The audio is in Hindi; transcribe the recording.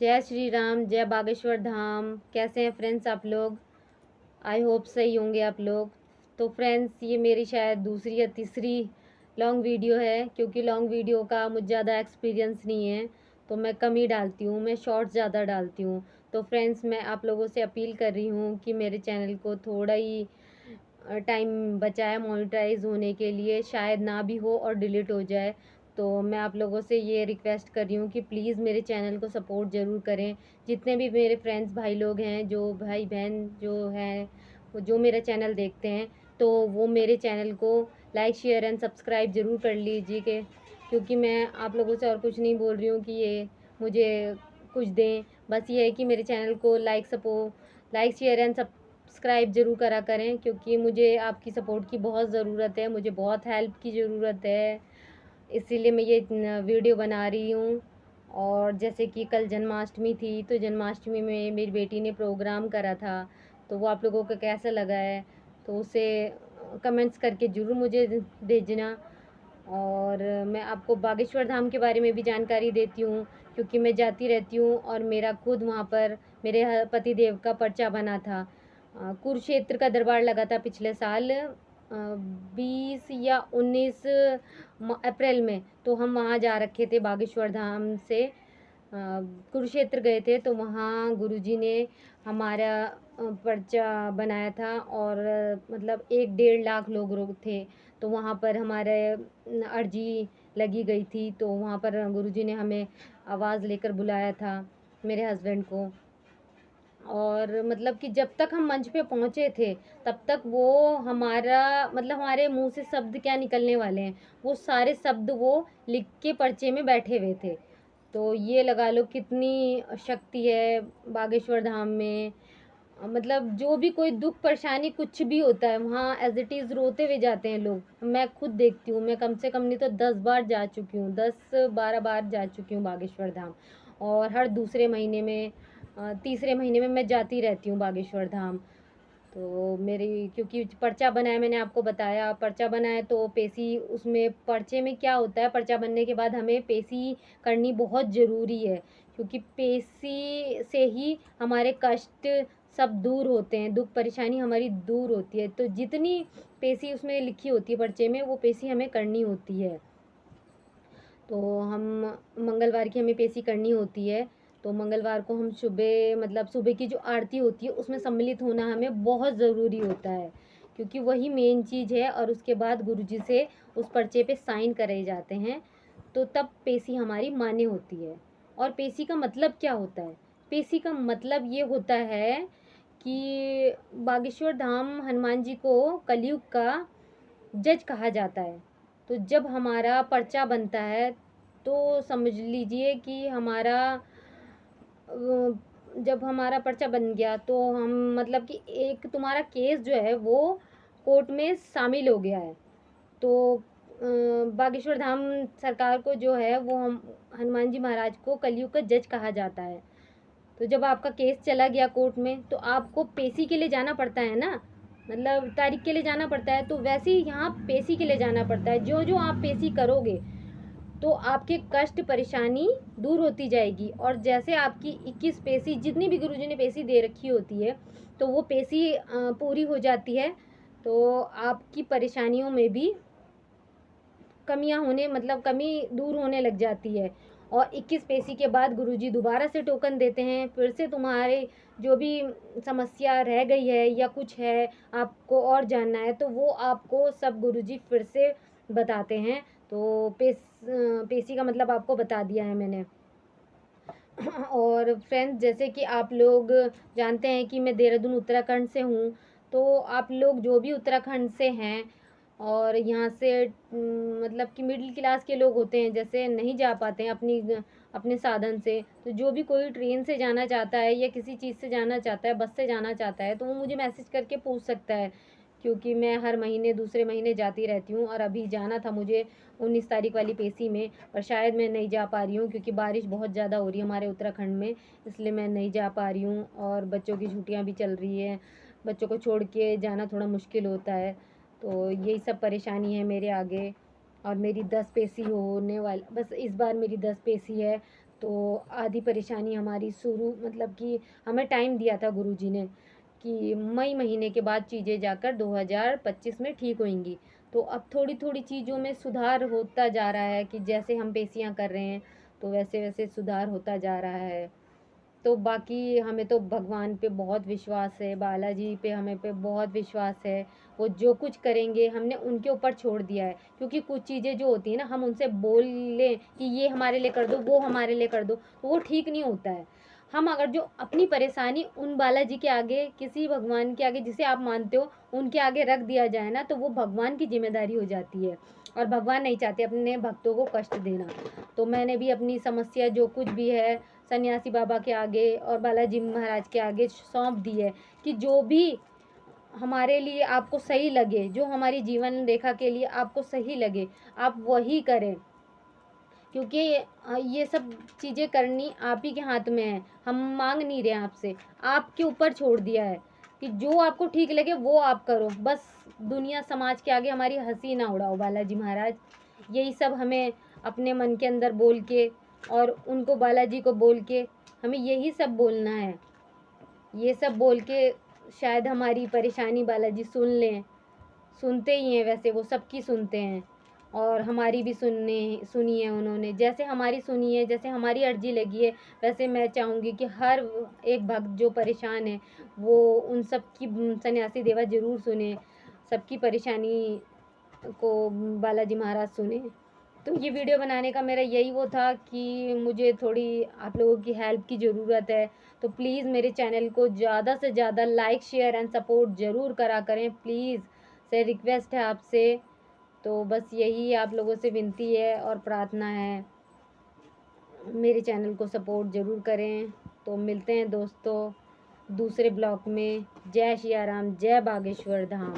जय श्री राम, जय बागेश्वर धाम। कैसे हैं फ्रेंड्स आप लोग? आई होप सही होंगे आप लोग। तो फ्रेंड्स, ये मेरी शायद दूसरी या तीसरी लॉन्ग वीडियो है, क्योंकि लॉन्ग वीडियो का मुझे ज़्यादा एक्सपीरियंस नहीं है, तो मैं कम ही डालती हूँ, मैं शॉर्ट्स ज़्यादा डालती हूँ। तो फ्रेंड्स, मैं आप लोगों से अपील कर रही हूँ कि मेरे चैनल को थोड़ा ही टाइम बचा है मोनेटाइज होने के लिए, शायद ना भी हो और डिलीट हो जाए। तो मैं आप लोगों से ये रिक्वेस्ट कर रही हूँ कि प्लीज़ मेरे चैनल को सपोर्ट ज़रूर करें। जितने भी मेरे फ्रेंड्स भाई लोग हैं, जो भाई बहन जो हैं, जो मेरा चैनल देखते हैं, तो वो मेरे चैनल को लाइक शेयर एंड सब्सक्राइब ज़रूर कर लीजिए, क्योंकि मैं आप लोगों से और कुछ नहीं बोल रही हूँ कि ये मुझे कुछ दें। बस ये है कि मेरे चैनल को लाइक शेयर एंड सब्सक्राइब ज़रूर करा करें, क्योंकि मुझे आपकी सपोर्ट की बहुत ज़रूरत है, मुझे बहुत हेल्प की ज़रूरत है। इसीलिए मैं ये वीडियो बना रही हूँ। और जैसे कि कल जन्माष्टमी थी, तो जन्माष्टमी में मेरी बेटी ने प्रोग्राम करा था, तो वो आप लोगों को कैसा लगा है, तो उसे कमेंट्स करके ज़रूर मुझे भेजना। और मैं आपको बागेश्वर धाम के बारे में भी जानकारी देती हूँ, क्योंकि मैं जाती रहती हूँ और मेरा खुद वहाँ पर मेरे पति देव का पर्चा बना था। कुरुक्षेत्र का दरबार लगा था पिछले साल 20 या 19 अप्रैल में, तो हम वहाँ जा रखे थे बागेश्वर धाम से कुरुक्षेत्र गए थे, तो वहाँ गुरुजी ने हमारा पर्चा बनाया था। और मतलब 1-1.5 लाख लोग थे, तो वहाँ पर हमारे अर्जी लगी गई थी, तो वहाँ पर गुरुजी ने हमें आवाज़ लेकर बुलाया था, मेरे हस्बैंड को। और मतलब कि जब तक हम मंच पे पहुँचे थे, तब तक वो हमारा मतलब हमारे मुंह से शब्द क्या निकलने वाले हैं, वो सारे शब्द वो लिख के पर्चे में बैठे हुए थे। तो ये लगा लो कितनी शक्ति है बागेश्वर धाम में। मतलब जो भी कोई दुख परेशानी कुछ भी होता है, वहाँ एज इट इज़ रोते हुए जाते हैं लोग। मैं खुद देखती हूँ, मैं कम से कम नहीं तो 10 बार जा चुकी हूँ, 10-12 बार जा चुकी हूँ बागेश्वर धाम। और हर दूसरे महीने में तीसरे महीने में मैं जाती रहती हूँ बागेश्वर धाम। तो मेरी क्योंकि पर्चा बनाया, मैंने आपको बताया पर्चा बनाया, तो पेशी उसमें पर्चे में क्या होता है, पर्चा बनने के बाद हमें पेशी करनी बहुत ज़रूरी है, क्योंकि पेशी से ही हमारे कष्ट सब दूर होते हैं, दुख परेशानी हमारी दूर होती है। तो जितनी पेशी उसमें लिखी होती है पर्चे में, वो पेशी हमें करनी होती है। तो हम मंगलवार की हमें पेशी करनी होती है, तो मंगलवार को हम सुबह मतलब सुबह की जो आरती होती है उसमें सम्मिलित होना हमें बहुत ज़रूरी होता है, क्योंकि वही मेन चीज़ है। और उसके बाद गुरुजी से उस पर्चे पे साइन करे जाते हैं, तो तब पेशी हमारी मान्य होती है। और पेशी का मतलब क्या होता है? पेशी का मतलब ये होता है कि बागेश्वर धाम हनुमान जी को कलयुग का जज कहा जाता है। तो जब हमारा पर्चा बनता है, तो समझ लीजिए कि हमारा जब हमारा पर्चा बन गया, तो हम मतलब कि एक तुम्हारा केस जो है वो कोर्ट में शामिल हो गया है। तो बागेश्वर धाम सरकार को जो है वो हम हनुमान जी महाराज को कलयुग का जज कहा जाता है। तो जब आपका केस चला गया कोर्ट में, तो आपको पेशी के लिए जाना पड़ता है ना, मतलब तारीख के लिए जाना पड़ता है। तो वैसे ही यहाँ पेशी के लिए जाना पड़ता है। जो जो आप पेशी करोगे, तो आपके कष्ट परेशानी दूर होती जाएगी। और जैसे आपकी 21 पेशी जितनी भी गुरुजी ने पेशी दे रखी होती है, तो वो पेशी पूरी हो जाती है, तो आपकी परेशानियों में भी कमियां होने मतलब कमी दूर होने लग जाती है। और 21 पेशी के बाद गुरुजी दोबारा से टोकन देते हैं, फिर से तुम्हारे जो भी समस्या रह गई है या कुछ है आपको और जानना है, तो वो आपको सब गुरुजी फिर से बताते हैं। तो पेशी का मतलब आपको बता दिया है मैंने। और फ्रेंड्स, जैसे कि आप लोग जानते हैं कि मैं देहरादून उत्तराखंड से हूँ, तो आप लोग जो भी उत्तराखंड से हैं और यहाँ से मतलब कि मिडिल क्लास के लोग होते हैं, जैसे नहीं जा पाते हैं अपने साधन से, तो जो भी कोई ट्रेन से जाना चाहता है या किसी चीज़ से जाना चाहता है, बस से जाना चाहता है, तो वो मुझे मैसेज करके पूछ सकता है, क्योंकि मैं हर महीने दूसरे महीने जाती रहती हूँ। और अभी जाना था मुझे 19 तारीख वाली पेशी में, पर शायद मैं नहीं जा पा रही हूँ, क्योंकि बारिश बहुत ज़्यादा हो रही है हमारे उत्तराखंड में, इसलिए मैं नहीं जा पा रही हूँ। और बच्चों की छुट्टियाँ भी चल रही है, बच्चों को छोड़ के जाना थोड़ा मुश्किल होता है। तो यही सब परेशानी है मेरे आगे। और मेरी 10 पेशी होने वाली, बस इस बार मेरी 10 पेशी है। तो आधी परेशानी हमारी शुरू मतलब कि हमें टाइम दिया था गुरुजी ने कि मई महीने के बाद चीज़ें जाकर 2025 में ठीक होंगी। तो अब थोड़ी-थोड़ी चीज़ों में सुधार होता जा रहा है कि जैसे हम पेशियाँ कर रहे हैं, तो वैसे-वैसे सुधार होता जा रहा है। तो बाकी हमें तो भगवान पे बहुत विश्वास है, बालाजी पे हमें पे बहुत विश्वास है। वो जो कुछ करेंगे हमने उनके ऊपर छोड़ दिया है, क्योंकि कुछ चीज़ें जो होती हैं ना, हम उनसे बोल लें कि ये हमारे लिए कर दो, वो हमारे लिए कर दो, तो वो ठीक नहीं होता है। हम अगर जो अपनी परेशानी उन बालाजी के आगे, किसी भगवान के आगे जिसे आप मानते हो, उनके आगे रख दिया जाए ना, तो वो भगवान की ज़िम्मेदारी हो जाती है और भगवान नहीं चाहते अपने भक्तों को कष्ट देना। तो मैंने भी अपनी समस्या जो कुछ भी है सन्यासी बाबा के आगे और बालाजी महाराज के आगे सौंप दी है कि जो भी हमारे लिए आपको सही लगे, जो हमारी जीवन रेखा के लिए आपको सही लगे, आप वही करें। क्योंकि ये सब चीज़ें करनी आप ही के हाथ में है, हम मांग नहीं रहे हैं आपसे, आपके ऊपर छोड़ दिया है कि जो आपको ठीक लगे वो आप करो। बस दुनिया समाज के आगे हमारी हंसी ना उड़ाओ बालाजी महाराज। यही सब हमें अपने मन के अंदर बोल के और उनको बालाजी को बोल के हमें यही सब बोलना है। ये सब बोल के शायद हमारी परेशानी बालाजी सुन लें। सुनते ही हैं, वैसे वो सबकी सुनते हैं और हमारी भी सुनी है उन्होंने। जैसे हमारी सुनी है, जैसे हमारी अर्जी लगी है, वैसे मैं चाहूँगी कि हर एक भक्त जो परेशान है वो उन सब की सन्यासी देवा ज़रूर सुने, सबकी परेशानी को बालाजी महाराज सुने। तो ये वीडियो बनाने का मेरा यही वो था कि मुझे थोड़ी आप लोगों की हेल्प की ज़रूरत है। तो प्लीज़ मेरे चैनल को ज़्यादा से ज़्यादा लाइक शेयर एंड सपोर्ट ज़रूर करा करें प्लीज़, से रिक्वेस्ट है आपसे। तो बस यही आप लोगों से विनती है और प्रार्थना है, मेरे चैनल को सपोर्ट ज़रूर करें। तो मिलते हैं दोस्तों दूसरे ब्लॉग में। जय सिया राम, जय बागेश्वर धाम।